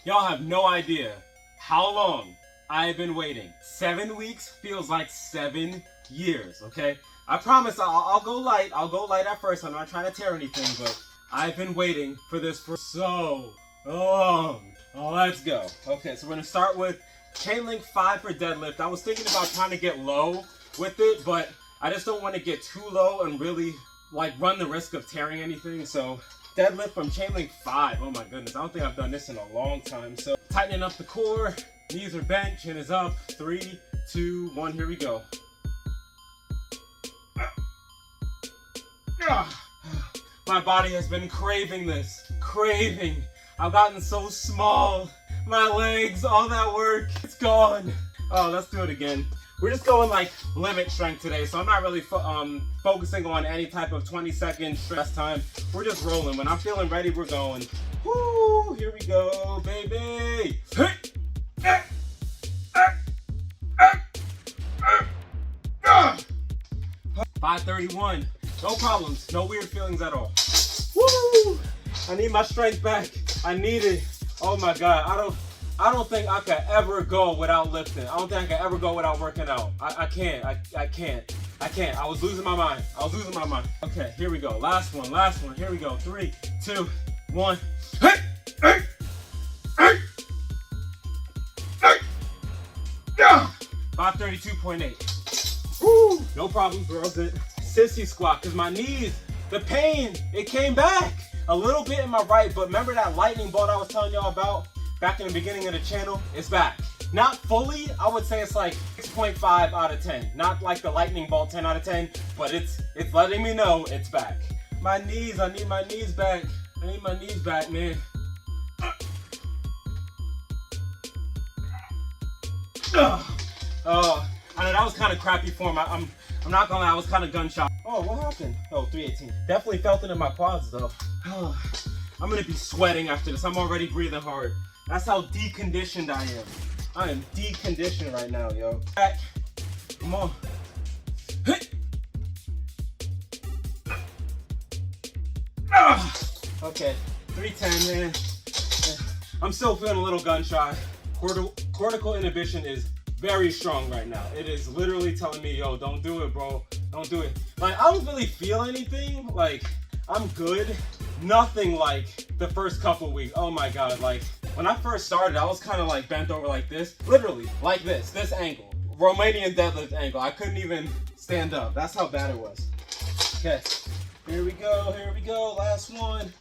Y'all have no idea how long I've been waiting. 7 weeks feels like 7 years, okay? I promise I'll go light. I'll go light at first. I'm not trying to tear anything, but I've been waiting for this for so long. Oh, let's go. Okay, so we're gonna start with chain link 5 for deadlift. I was thinking about trying to get low with it, but I just don't want to get too low and really like run the risk of tearing anything. So deadlift from chain link 5. Oh my goodness, I don't think I've done this in a long time. So tightening up the core, knees are bent, chin is up. 3, 2, 1, here we go. My body has been craving this, craving. I've gotten so small. My legs, all that work, it's gone. Oh, let's do it again. We're just going like limit strength today, so I'm not really focusing on any type of 20-second stress time. We're just rolling. When I'm feeling ready, we're going. Woo! Here we go, baby. 531. No problems. No weird feelings at all. Woo! I need my strength back. I need it. Oh my God. I don't think I could ever go without lifting. I don't think I could ever go without working out. I can't. I can't. I was losing my mind. Okay, here we go. Last one. Here we go. 3, 2, 1. 532.8. Woo! No problem, girl. Good. Sissy squat, because my knees, the pain, it came back a little bit in my right, but remember that lightning bolt I was telling y'all about back in the beginning of the channel? It's back. Not fully, I would say it's like 6.5 out of 10. Not like the lightning bolt 10 out of 10, but it's letting me know it's back. My knees, I need my knees back. I need my knees back, man. Oh, I know that was kind of crappy form. I'm not gonna lie, I was kind of gunshot. Oh, what happened? Oh, 318. Definitely felt it in my quads though. Oh, I'm gonna be sweating after this. I'm already breathing hard. That's how deconditioned I am. I am deconditioned right now, yo. Back. Come on. Okay, 310, man. I'm still feeling a little gun shy. Cortical inhibition is very strong right now. It is literally telling me, yo, don't do it, bro. Don't do it. Like, I don't really feel anything. Like, I'm good. Nothing like the first couple weeks. Oh my God. Like, when I first started, I was kind of like bent over like this. Literally, like this angle. Romanian deadlift angle. I couldn't even stand up. That's how bad it was. Okay, here we go. Last one.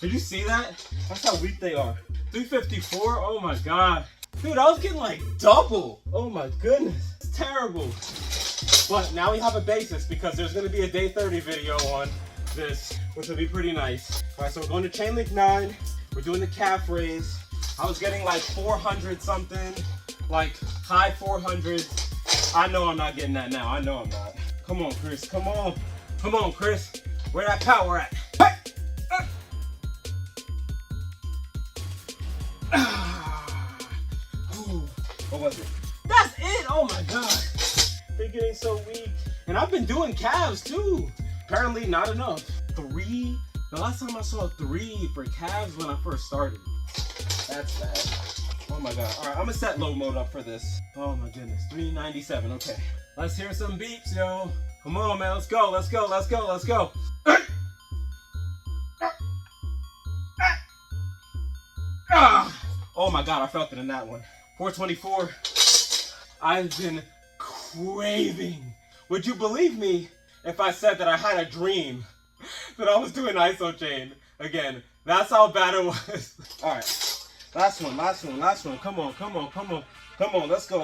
Did you see that? That's how weak they are. 354, oh my God. Dude, I was getting like double. Oh my goodness, it's terrible. But now we have a basis because there's gonna be a day 30 video on this, which will be pretty nice. All right, so we're going to chain link 9. We're doing the calf raise. I was getting like 400 something, like high 400s. I know I'm not getting that now. I know I'm not. Come on, Chris, come on. Come on, Chris. Where that power at? What was it? That's it! Oh my God. They're getting so weak. And I've been doing calves too. Apparently not enough. 3. The last time I saw 3 for calves when I first started. That's bad. Oh my God. All right, I'm gonna set low mode up for this. Oh my goodness. 397. Okay. Let's hear some beeps, yo. Come on, man. Let's go. Let's go. Let's go. Let's go. Oh my God. I felt it in that one. 424. I've been craving. Would you believe me if I said that I had a dream that I was doing Isochain again? That's how bad it was. All right, last one. Come on. Let's go.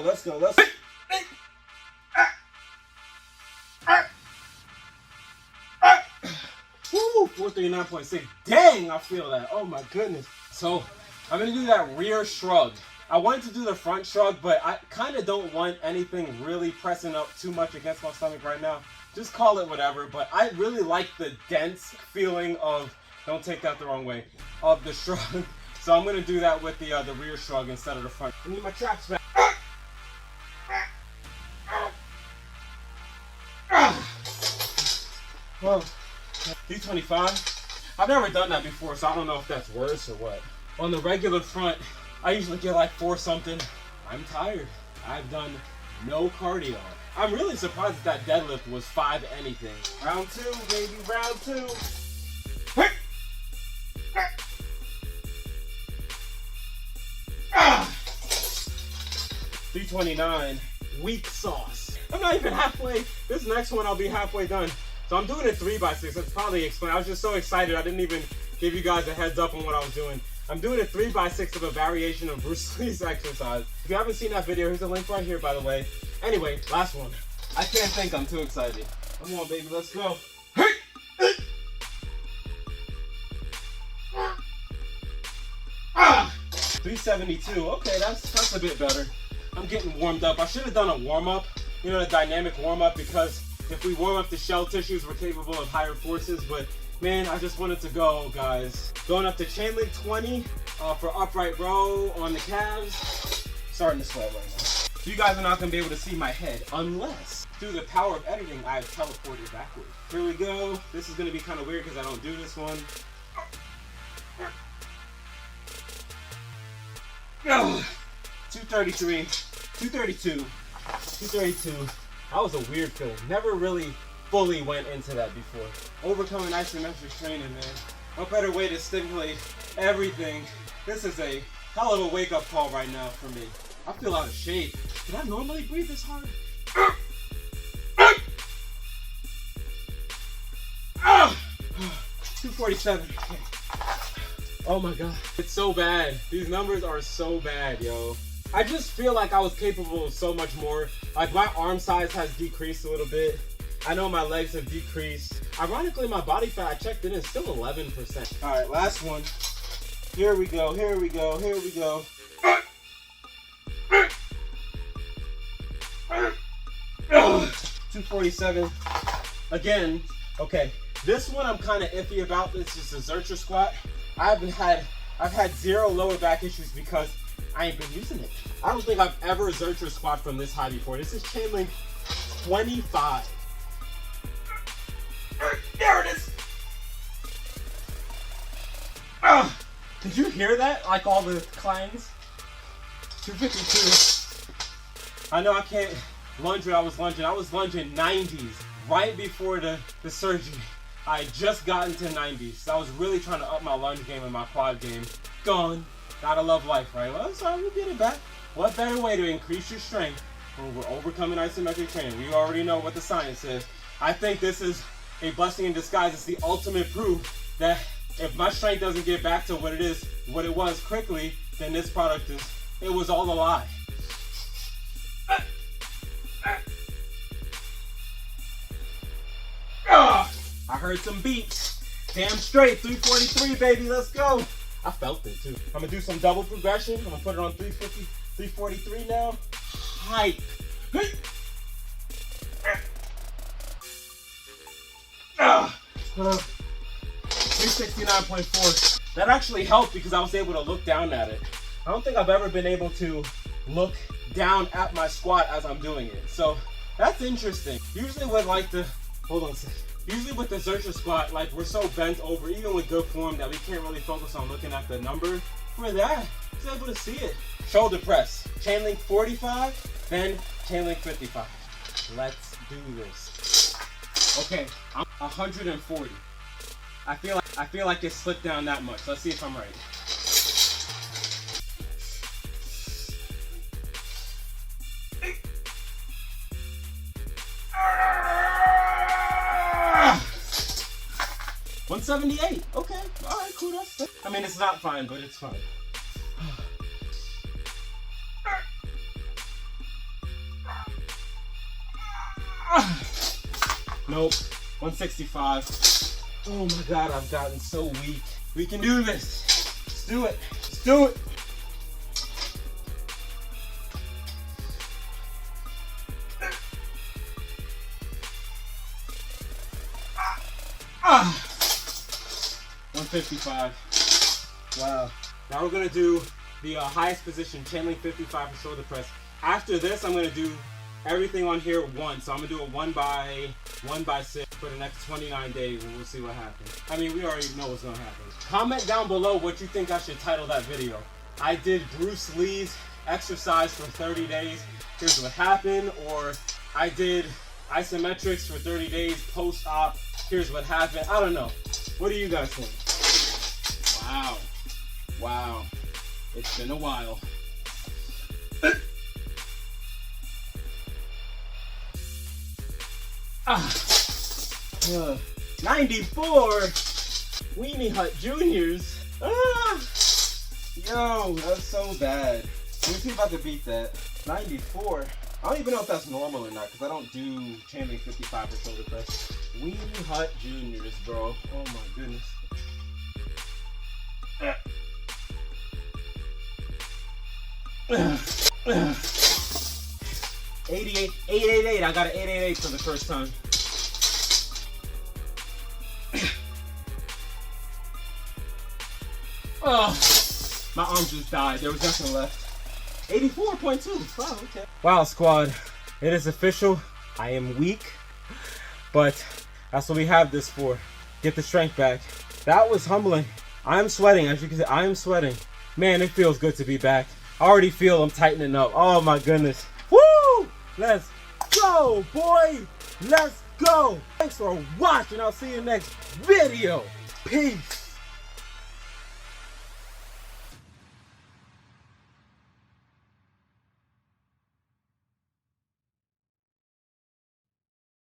Woo, 439.6. Dang, I feel that. Oh my goodness. So I'm gonna do that rear shrug. I wanted to do the front shrug, but I kind of don't want anything really pressing up too much against my stomach right now. Just call it whatever, but I really like the dense feeling of, don't take that the wrong way, of the shrug. So I'm gonna do that with the rear shrug instead of the front. I need my traps back. on. 325. I've never done that before, so I don't know if that's worse or what. On the regular front, I usually get like 4 something. I'm tired. I've done no cardio. I'm really surprised that deadlift was 5 anything. Round 2, baby, round 2. 329, weak sauce. I'm not even halfway. This next one I'll be halfway done. So I'm doing a 3x6. That's probably explained. I was just so excited. I didn't even give you guys a heads up on what I was doing. I'm doing a 3x6 of a variation of Bruce Lee's exercise. If you haven't seen that video, here's the link right here, by the way. Anyway, last one. I can't think, I'm too excited. Come on, baby, let's go. 372. Okay, that's a bit better. I'm getting warmed up. I should have done a warm-up, you know, a dynamic warm-up, because if we warm up the shell tissues, we're capable of higher forces. But man, I just wanted to go, guys. Going up to chain link 20 for upright row on the calves. Starting to sweat right now. You guys are not gonna be able to see my head unless through the power of editing I have teleported backward. Here we go. This is gonna be kind of weird because I don't do this one. 233, 232, 232. That was a weird feeling. Never really fully went into that before. Overcoming isometric training, man. What better way to stimulate everything? This is a hell of a wake-up call right now for me. I feel out of shape. Did I normally breathe this hard? 247. Okay. Oh my god. It's so bad. These numbers are so bad, yo. I just feel like I was capable of so much more. Like my arm size has decreased a little bit. I know my legs have decreased. Ironically, my body fat, I checked it, is still 11%. All right, last one. Here we go, here we go, here we go. 247. Again, okay. This one I'm kind of iffy about. This is the Zercher squat. I've had 0 lower back issues because I ain't been using it. I don't think I've ever Zercher squat from this high before. This is chain link 25. There it is. Did you hear that? Like all the clangs? 252. I know I can't lunge what I was lunging. I was lunging 90s right before the surgery. I had just gotten to 90s. So I was really trying to up my lunge game and my quad game. Gone. Gotta love life, right? Well, sorry, we'll get it back. What better way to increase your strength when we're overcoming isometric training? We already know what the science is. I think this is a blessing in disguise. It's the ultimate proof that if my strength doesn't get back to what it was quickly, then this product it was all a lie. I heard some beats. Damn straight, 343, baby, let's go. I felt it too. I'm gonna do some double progression. I'm gonna put it on 350, 343 now. Hype. 369.4. That actually helped because I was able to look down at it. I don't think I've ever been able to look down at my squat as I'm doing it. So that's interesting. Usually with like the, hold on a second. Usually with the Zercher squat, like we're so bent over, even with good form, that we can't really focus on looking at the number. For that, I was able to see it. Shoulder press, chain link 45, then chain link 55. Let's do this. Okay, I'm 140. I feel like it slipped down that much. Let's see if I'm right. $178. Okay, all right, cool. That's. I mean, it's not fine, but it's fine. Nope. 165. Oh my god, I've gotten so weak. We can do this. Let's do it. Let's do it. Ah. 155. Wow. Now we're gonna do the highest position, chain link 55 for shoulder press. After this, I'm gonna do everything on here once. So I'm gonna do it one by 6 for the next 29 days, and we'll see what happens. I mean, we already know what's gonna happen. Comment down below what you think I should title that video. I did Bruce Lee's exercise for 30 days. Here's what happened. Or I did isometrics for 30 days post-op. Here's what happened. I don't know. What do you guys think? Wow. Wow. It's been a while. 94 Weenie Hut Juniors. Yo, that's so bad. Let me see if I can beat that. 94. I don't even know if that's normal or not, because I don't do chain link 55 or shoulder press. Weenie Hut Juniors, bro. Oh my goodness. 888. I got an 888 for the first time. Oh, my arm just died. There was nothing left. 84.2. Wow, okay. Wow, squad. It is official. I am weak, but that's what we have this for. Get the strength back. That was humbling. I'm sweating. As you can see, I am sweating. Man, it feels good to be back. I already feel I'm tightening up. Oh my goodness. Woo! Let's go, boy. Let's go. Thanks for watching. I'll see you next video. Peace.